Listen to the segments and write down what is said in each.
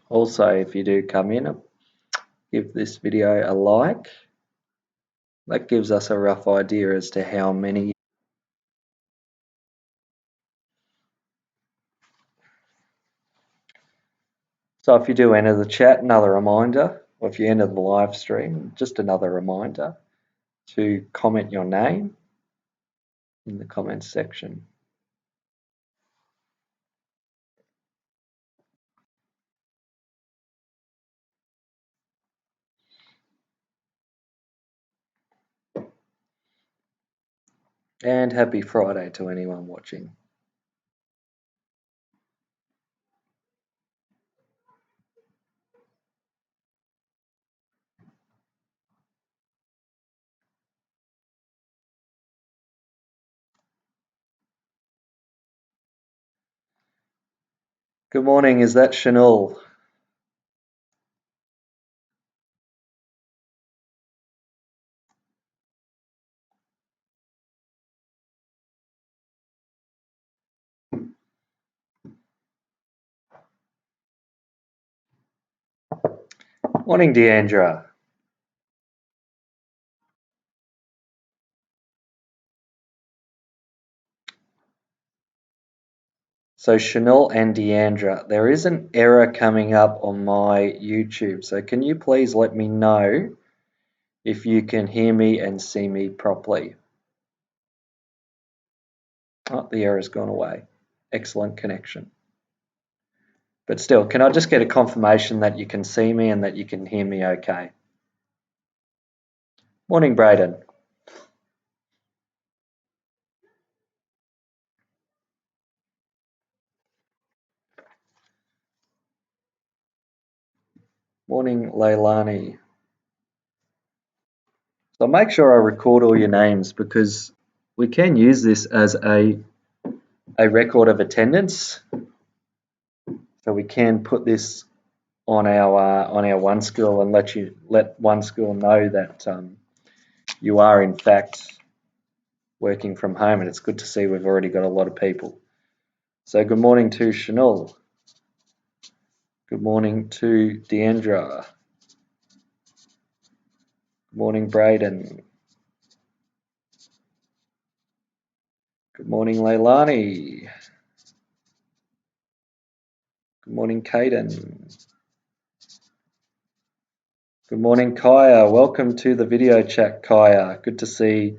Also, if you do come in, give this video a like. That gives us a rough idea as to how many. So if you do enter the chat, another reminder, or if you enter the live stream, just another reminder to comment your name in the comments section. And happy Friday to anyone watching. Good morning, is that Chanel? Morning, Deandra. So Chanel and Deandra, there is an error coming up on my YouTube. So can you please let me know if you can hear me and see me properly? Oh, the error's gone away. Excellent connection. But still, can I just get a confirmation that you can see me and that you can hear me okay? Morning, Braden. Morning, Leilani. So make sure I record all your names because we can use this as a record of attendance. So we can put this on our One School and let One School know that you are in fact working from home, and it's good to see we've already got a lot of people. So good morning to Chanel. Good morning to Deandra. Good morning, Braden. Good morning, Leilani. Good morning, Caden. Good morning, Kaya. Welcome to the video chat, Kaya. Good to see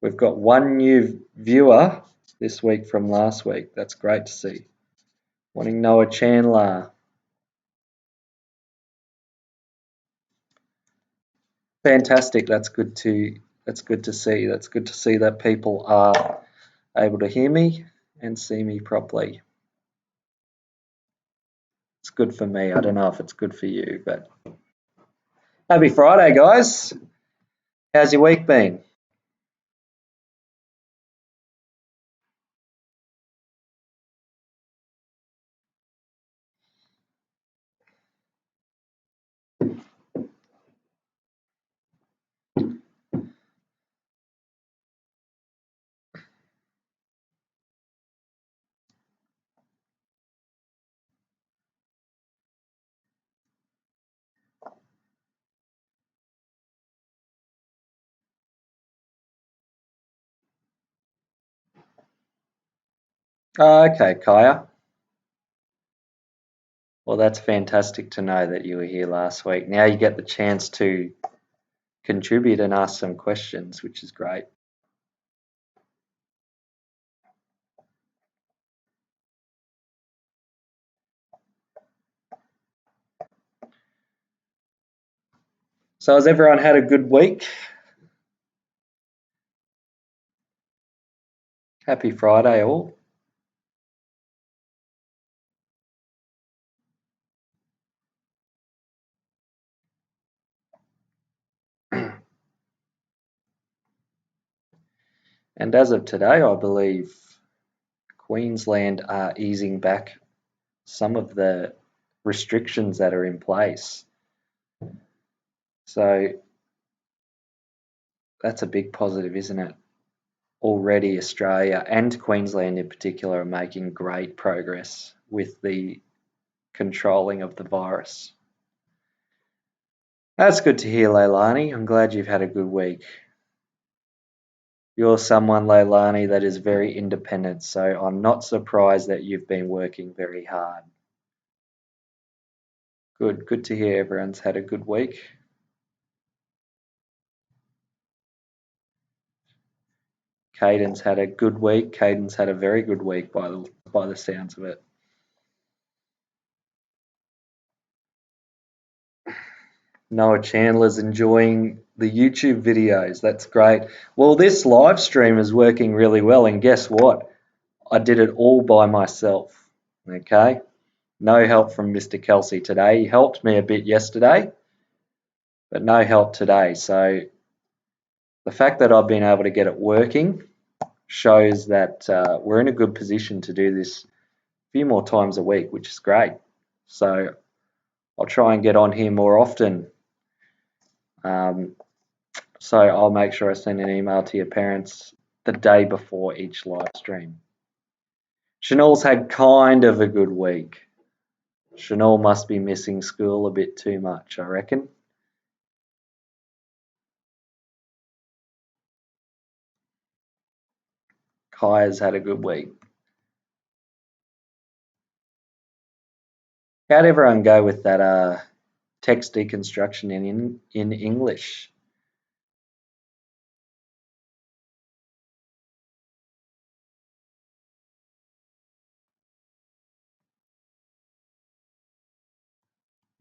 we've got one new viewer this week from last week. That's great to see. Morning, Noah Chandler. Fantastic. That's good to see. That's good to see that people are able to hear me and see me properly. It's good for me. I don't know if it's good for you, but happy Friday, guys. How's your week been? Okay, Kaya. Well, that's fantastic to know that you were here last week. Now you get the chance to contribute and ask some questions, which is great. So has everyone had a good week? Happy Friday, all. And as of today, I believe Queensland are easing back some of the restrictions that are in place. So that's a big positive, isn't it? Already Australia and Queensland in particular are making great progress with the controlling of the virus. That's good to hear, Leilani. I'm glad you've had a good week. You're someone, Leilani, that is very independent, so I'm not surprised that you've been working very hard. Good to hear everyone's had a good week. Caden's had a good week. Caden's had a very good week by the sounds of it. Noah Chandler's enjoying the YouTube videos. That's great. Well, this live stream is working really well, and guess what? I did it all by myself. Okay? No help from Mr. Kelsey today. He helped me a bit yesterday, but no help today. So the fact that I've been able to get it working shows that we're in a good position to do this a few more times a week, which is great. So I'll try and get on here more often. So I'll make sure I send an email to your parents the day before each live stream. Chanel's had kind of a good week. Chanel must be missing school a bit too much, I reckon. Kaya's had a good week. How'd everyone go with that text deconstruction in English?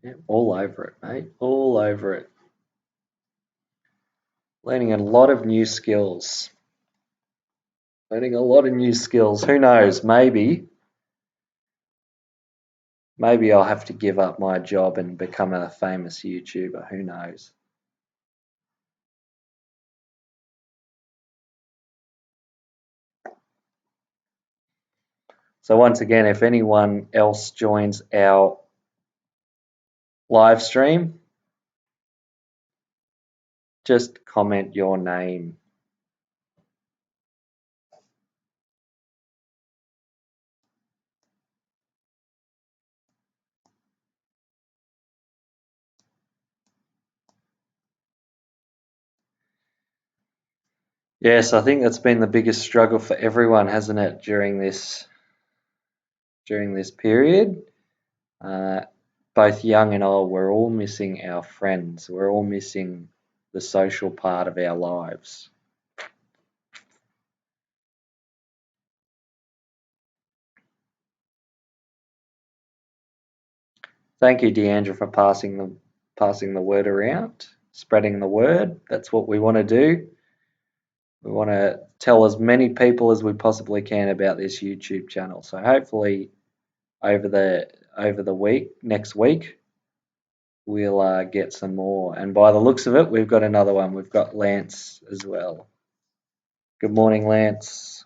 Yeah, all over it, mate. All over it. Learning a lot of new skills. Learning a lot of new skills. Who knows? Maybe I'll have to give up my job and become a famous YouTuber. Who knows? So once again, if anyone else joins our live stream, just comment your name. Yes, I think that's been the biggest struggle for everyone, hasn't it, during this period? Both young and old, we're all missing our friends. We're all missing the social part of our lives. Thank you, Deandra, for passing the word around, spreading the word. That's what we want to do. We want to tell as many people as we possibly can about this YouTube channel. So hopefully over the week, next week, we'll get some more. And by the looks of it, we've got another one. We've got Lance as well. Good morning, Lance.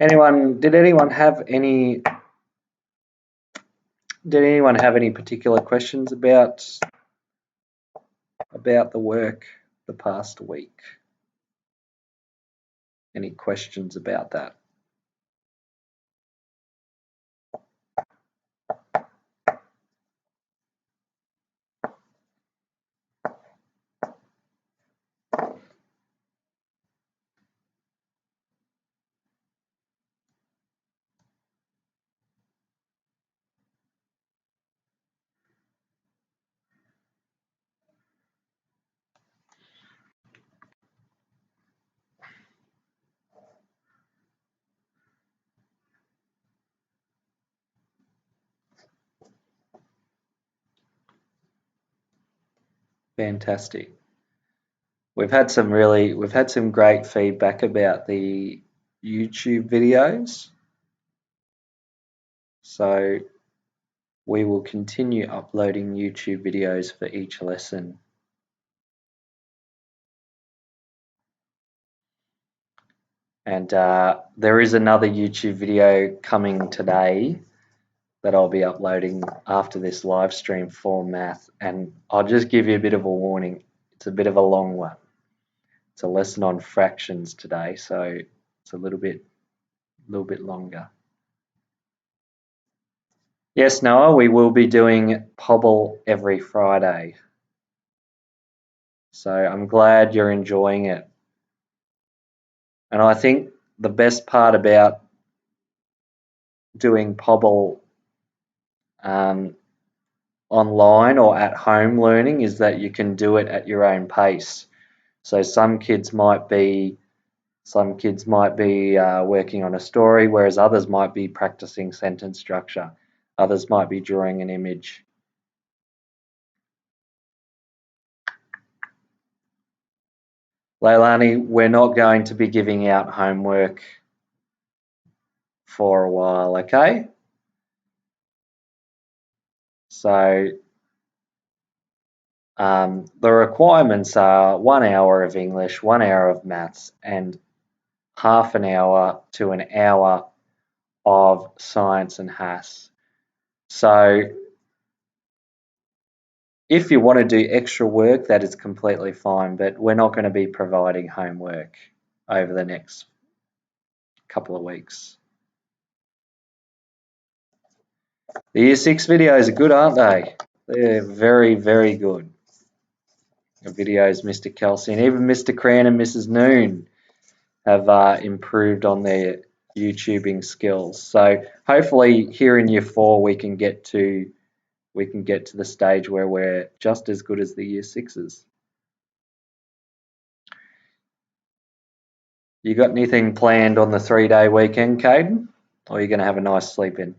Did anyone have any particular questions about the work the past week? Any questions about that? Fantastic. We've had some great feedback about the YouTube videos. So we will continue uploading YouTube videos for each lesson. And there is another YouTube video coming today that I'll be uploading after this live stream for math. And I'll just give you a bit of a warning. It's a bit of a long one. It's a lesson on fractions today, so It's a little bit longer. Yes, Noah, we will be doing Pobble every Friday. So I'm glad you're enjoying it. And I think the best part about doing Pobble online or at home learning is that you can do it at your own pace. So some kids might be working on a story, whereas others might be practicing sentence structure. Others might be drawing an image. Leilani, we're not going to be giving out homework for a while, okay? So the requirements are 1 hour of English, 1 hour of maths, and half an hour to an hour of science and HASS. So if you want to do extra work, that is completely fine, but we're not going to be providing homework over the next couple of weeks. The Year 6 videos are good, aren't they? They're very, very good. The videos, Mr. Kelsey, and even Mr. Cran and Mrs. Noon have improved on their YouTubing skills. So hopefully here in Year 4 we can get to the stage where we're just as good as the Year 6s. You got anything planned on the 3-day weekend, Caden? Or are you going to have a nice sleep in?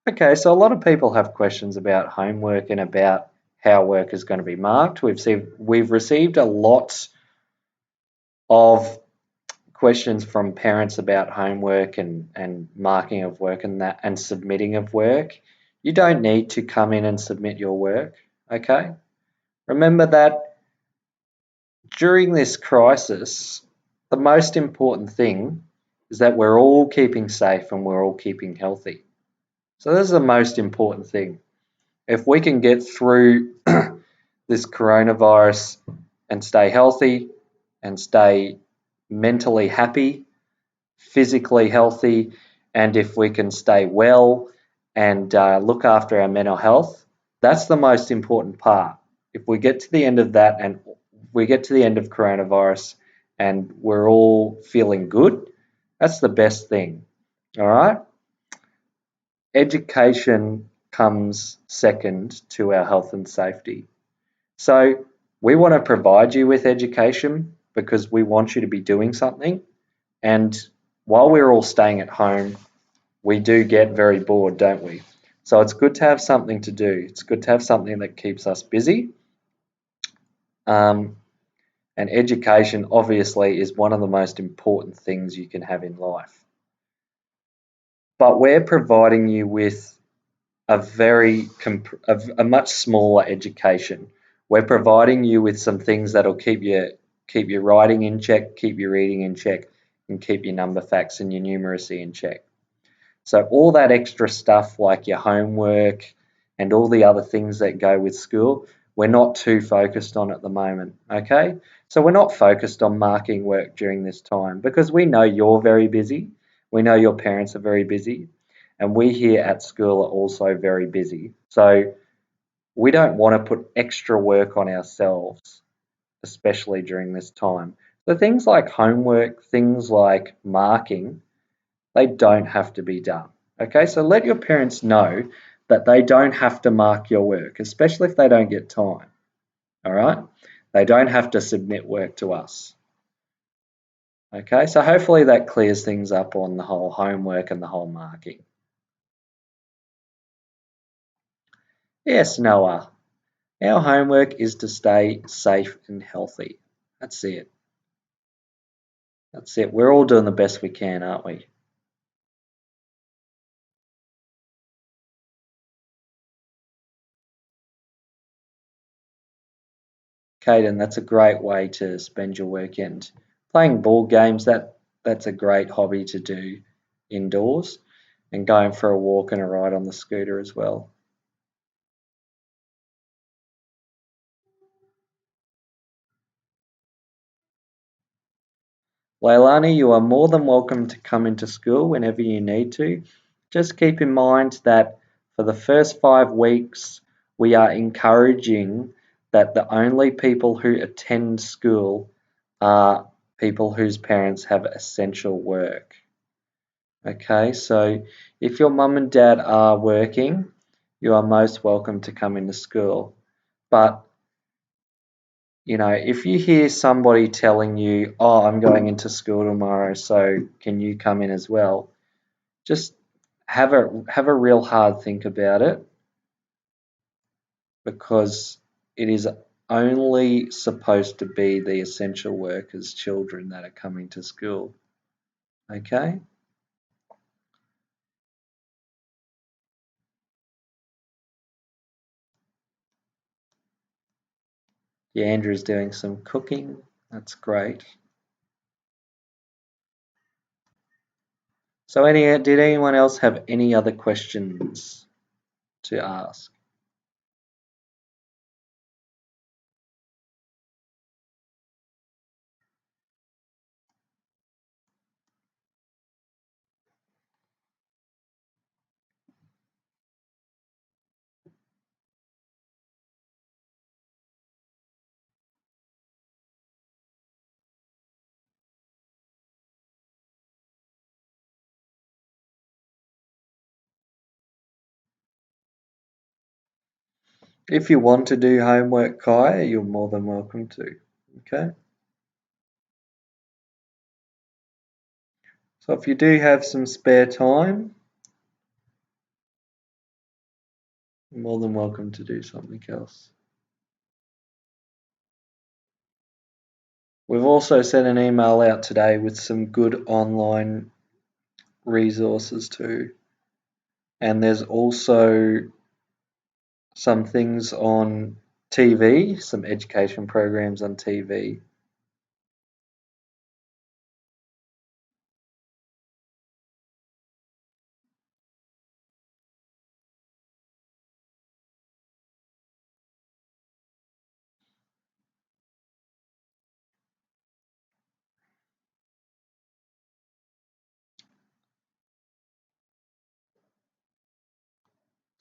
Okay, so a lot of people have questions about homework and about how work is going to be marked. We've received a lot of questions from parents about homework and marking of work and submitting of work. You don't need to come in and submit your work, okay? Remember that during this crisis, the most important thing is that we're all keeping safe and we're all keeping healthy. So this is the most important thing. If we can get through this coronavirus and stay healthy and stay mentally happy, physically healthy, and if we can stay well and look after our mental health, that's the most important part. If we get to the end of that and we get to the end of coronavirus and we're all feeling good, that's the best thing. All right? Education comes second to our health and safety. So we want to provide you with education because we want you to be doing something. And while we're all staying at home, we do get very bored, don't we? So it's good to have something to do. It's good to have something that keeps us busy. And education obviously is one of the most important things you can have in life. But we're providing you with a much smaller education. We're providing you with some things that'll keep your writing in check, keep your reading in check, and keep your number facts and your numeracy in check. So all that extra stuff like your homework and all the other things that go with school, we're not too focused on at the moment, okay? So we're not focused on marking work during this time because we know you're very busy. We know your parents are very busy. And we here at school are also very busy. So we don't want to put extra work on ourselves, especially during this time. So things like homework, things like marking, they don't have to be done. Okay, so let your parents know that they don't have to mark your work, especially if they don't get time. All right, they don't have to submit work to us. Okay, so hopefully that clears things up on the whole homework and the whole marking. Yes, Noah, our homework is to stay safe and healthy. That's it. That's it. We're all doing the best we can, aren't we? Caden, that's a great way to spend your weekend. Playing board games, that's a great hobby to do. indoors and going for a walk and a ride on the scooter as well. Leilani, you are more than welcome to come into school whenever you need to. Just keep in mind that for the first 5 weeks, we are encouraging that the only people who attend school are people whose parents have essential work. Okay, so if your mum and dad are working, you are most welcome to come into school. But if you hear somebody telling you, "Oh, I'm going into school tomorrow, so can you come in as well?" Just have a real hard think about it, because it is only supposed to be the essential workers' children that are coming to school. Okay? Yeah, Andrew's doing some cooking. That's great. So did anyone else have any other questions to ask? If you want to do homework, Kai, you're more than welcome to. Okay? So if you do have some spare time, you're more than welcome to do something else. We've also sent an email out today with some good online resources too. And there's also some things on TV, some education programs on TV.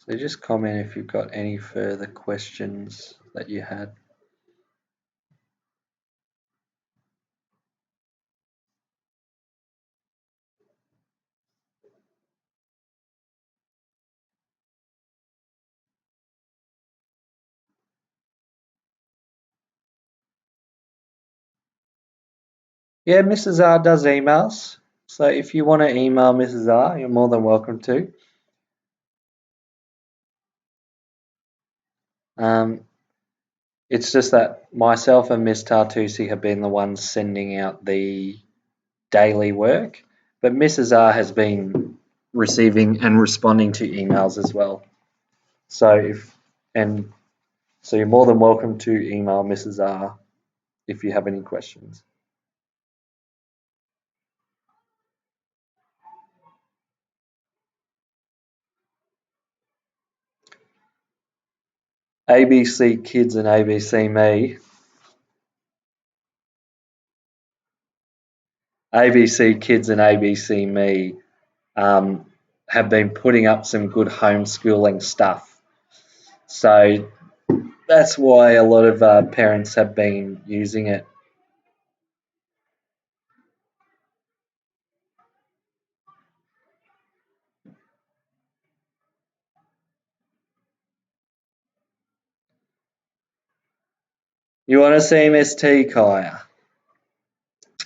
So just comment if you've got any further questions that you had. Yeah, Mrs. R does emails. So if you want to email Mrs. R, you're more than welcome to. It's just that myself and Miss Tartusi have been the ones sending out the daily work, but Mrs. R has been receiving and responding to emails as well. So so you're more than welcome to email Mrs. R if you have any questions. ABC Kids and ABC Me. ABC Kids and ABC Me have been putting up some good homeschooling stuff. So that's why a lot of parents have been using it. You want to see Miss T, Kaya? I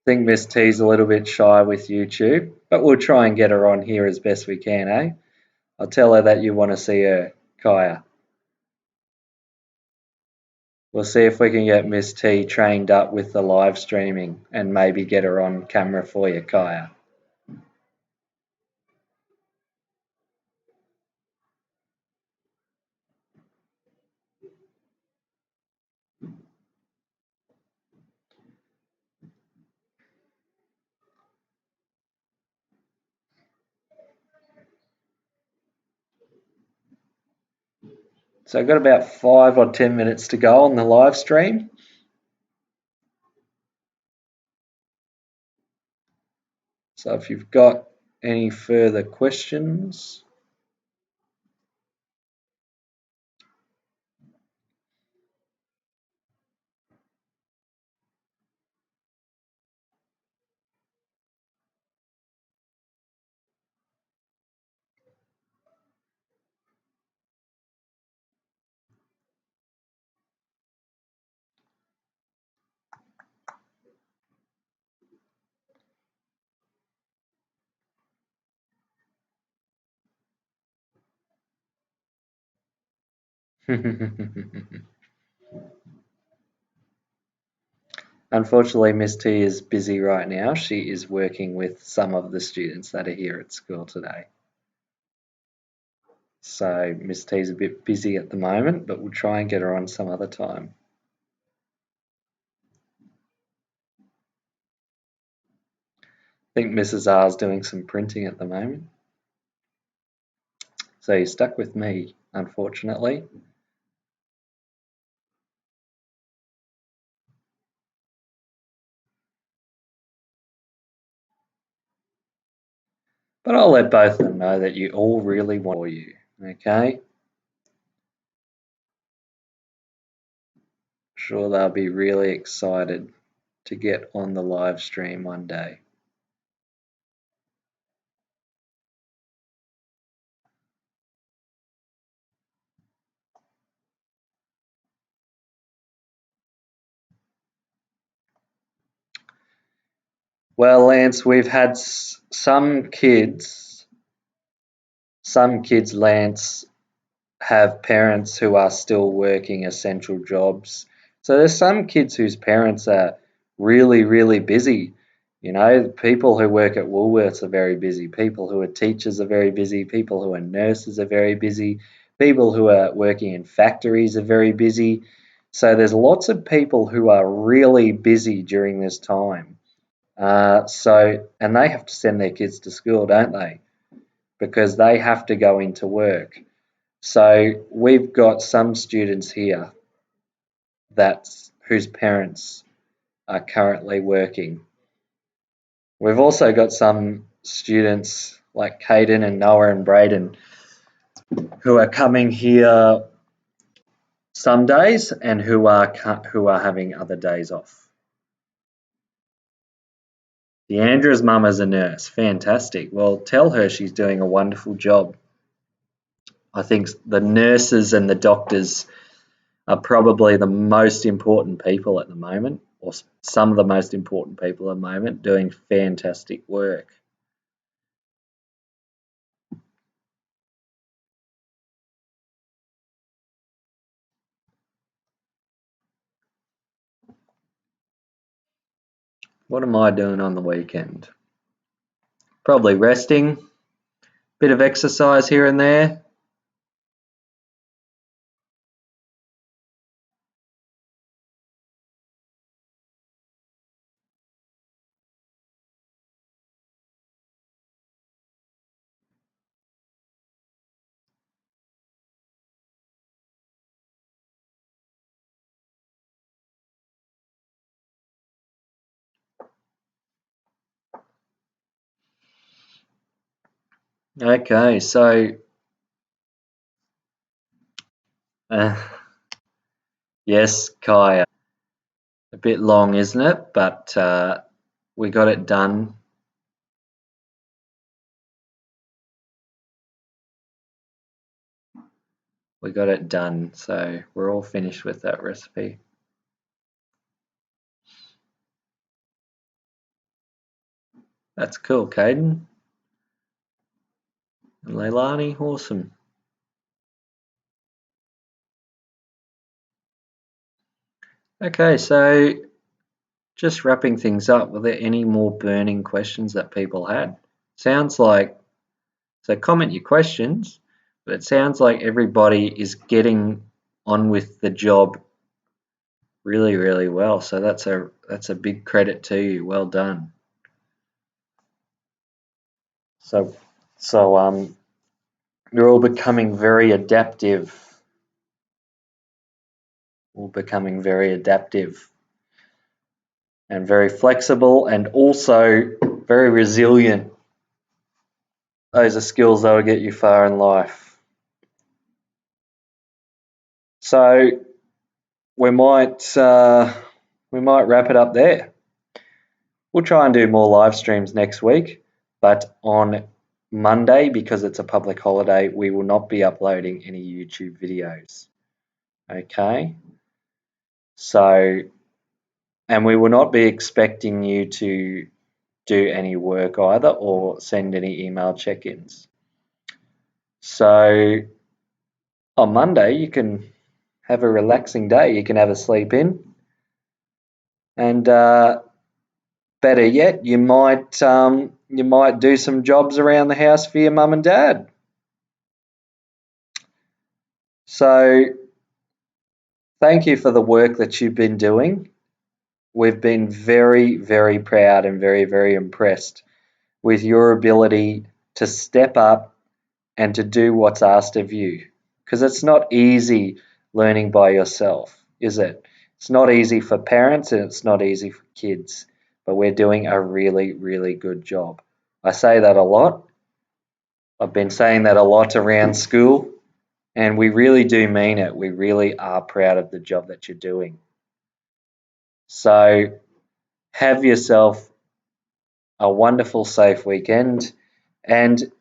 think Miss T's a little bit shy with YouTube, but we'll try and get her on here as best we can, eh? I'll tell her that you want to see her, Kaya. We'll see if we can get Miss T trained up with the live streaming and maybe get her on camera for you, Kaya. So I've got about 5 or 10 minutes to go on the live stream. So if you've got any further questions. Unfortunately, Miss T is busy right now. She is working with some of the students that are here at school today. So Miss T is a bit busy at the moment, but we'll try and get her on some other time. I think Mrs. R is doing some printing at the moment. So you're stuck with me, unfortunately. But I'll let both of them know that you all really want for you, okay? Sure, they'll be really excited to get on the live stream one day. Well, Lance, we've had some kids, Lance, have parents who are still working essential jobs. So there's some kids whose parents are really, really busy. You know, people who work at Woolworths are very busy. People who are teachers are very busy. People who are nurses are very busy. People who are working in factories are very busy. So there's lots of people who are really busy during this time. And they have to send their kids to school, don't they? Because they have to go into work. So we've got some students here whose parents are currently working. We've also got some students like Caden and Noah and Braden who are coming here some days and who are having other days off. Deandra's mum is a nurse. Fantastic. Well, tell her she's doing a wonderful job. I think the nurses and the doctors are probably the most important people at the moment, or some of the most important people at the moment, doing fantastic work. What am I doing on the weekend? Probably resting, bit of exercise here and there. Okay, so yes, Kaya, a bit long, isn't it? But we got it done. We got it done, so we're all finished with that recipe. That's cool, Caden. And Leilani, awesome. Okay, so just wrapping things up, were there any more burning questions that people had? Sounds like, so comment your questions, but it sounds like everybody is getting on with the job really, really well. So that's a big credit to you. Well done. So you're all becoming very adaptive or becoming very adaptive and very flexible and also very resilient. Those are skills that will get you far in life. So we might wrap it up there. We'll try and do more live streams next week, but on Monday, because it's a public holiday, we will not be uploading any YouTube videos. Okay? So, and we will not be expecting you to do any work either or send any email check-ins. So on Monday, you can have a relaxing day. You can have a sleep in. And better yet, you might do some jobs around the house for your mum and dad. So thank you for the work that you've been doing. We've been very, very proud and very, very impressed with your ability to step up and to do what's asked of you. Because it's not easy learning by yourself, is it? It's not easy for parents and it's not easy for kids, but we're doing a really, really good job. I say that a lot. I've been saying that a lot around school, and we really do mean it. We really are proud of the job that you're doing. So have yourself a wonderful, safe weekend, and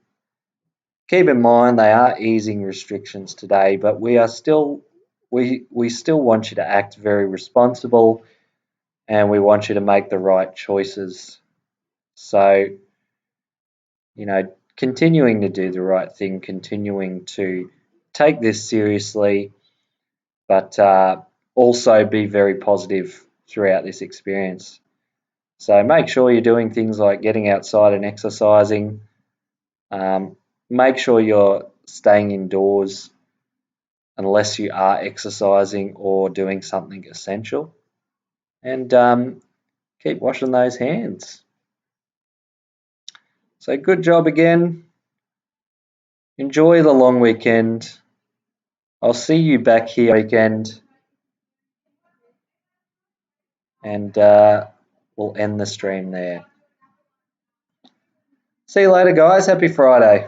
keep in mind they are easing restrictions today, but we still want you to act very responsible, and we want you to make the right choices. So, continuing to do the right thing, continuing to take this seriously, but also be very positive throughout this experience. So make sure you're doing things like getting outside and exercising. Make sure you're staying indoors unless you are exercising or doing something essential. And keep washing those hands. So good job again. Enjoy the long weekend. I'll see you back here weekend. And we'll end the stream there. See you later, guys. Happy Friday.